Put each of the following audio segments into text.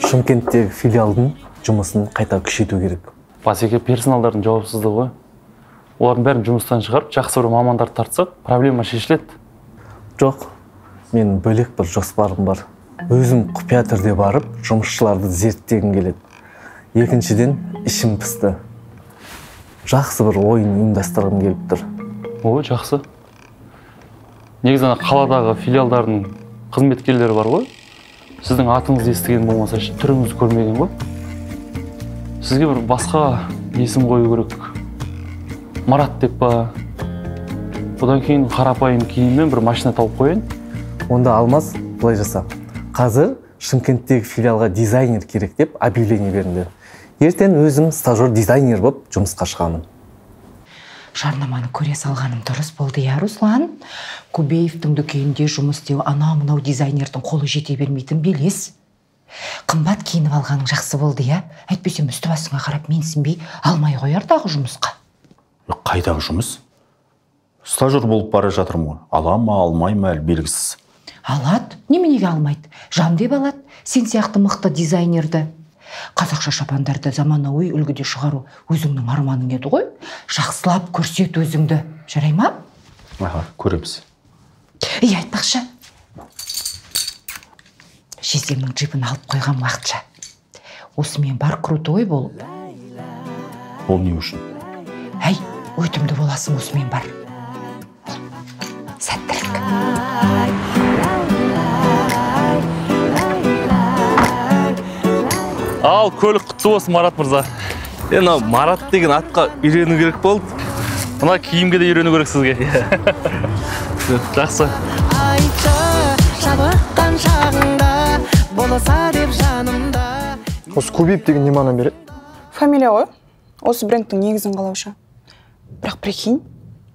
Шымкенттегі филиалдың жұмысын қайта күшейту керек. Басеке персоналдардың жауапсыздығы ғой. Олардың бәрін жұмыстан шығарып, жақсы бір мамандар тартсақ, проблема шешіледі. Жоқ, мен бөлек бір жоспарым бар. Өзім құпия түрде барып, жұмысшыларды зерттегім келеді. Екіншіден, ішім пысты. Жақсы бір ойын ұйымдастырғым келіп тұр. Ой, жақсы. Негізі қаладағы филиалдардың қызметкерлері бар ғой. Сіздің атыңызды естіген болмаса, түріңізді көрмеген ғой. Сізге бір басқа есім қою керек. Марат деп па. Одан кейін қарапайым киіммен бір машина тауып қояйын. Онда Алмас, былай жаса. Қазір Шымкенттегі филиалға дизайнер керек деп объявление беріңдер. Ертең өзім стажер дизайнер болып жұмысқа шығамын. Жарнаманы көре салғаным дұрыс болды, я, Руслан. Кубеевтің дүкенінде жұмыс істеу анау-мынау дизайнердің қолы жете бермейтін белес. Қымбат киініп алғаның жақсы болды, я. Әйтпесем үсті басыңа қарап менсінбей алмай қояр дағы жұмысқа. Қайдағы жұмыс? Стажер болып бара жатырмын ғой. Ала ма, алмай ма, әлі белгісіз. Алады, неменеге алмайды? Жан деп алады. Сен сияқты мықты дизайнерді. Қазақша шапандарды заманауи үлгіде шығару өзіңнің арманың еді ғой. Жақсылап көрсет өзіңді. Жарай ма? Аха, көреміз. Айтпақшы. Жездемнің джипін алып қойған уақытша. Осымен бар крутой бол. Ол не үшін? Өтімді боласың осымен бар. Сәттілік. Ал, көлік құтты болсын, Марат мырза. Марат деген атқа үйрену керек болды. Мына киімге де үйрену керек сізге. Жақсы. Осы Кубиев деген не мағына береді? Фамилия ғой. Осы брендтің негізін қалаушы. Бірақ прикинь,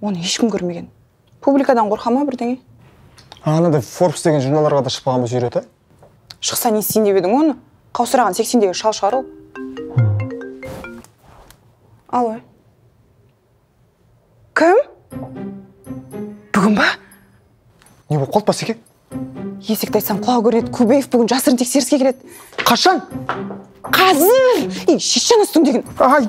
оны ешкім көрмеген. Публикадан қорқа ма бірдеңе? Анадай Forbes деген журналарға да шықпаған болса үйреті? Шықса не істейін деп едің оны? Қаусыраған 80-дегі шал шығар ол. Алло. Кім? Бүгін ба? Не болып қалды Басеке? Есекті айтсам құлағы көрінеді. Кубеев бүгін жасырын тексеріске келеді. Қашан? Қазір! Шешен үстің деген. Ай!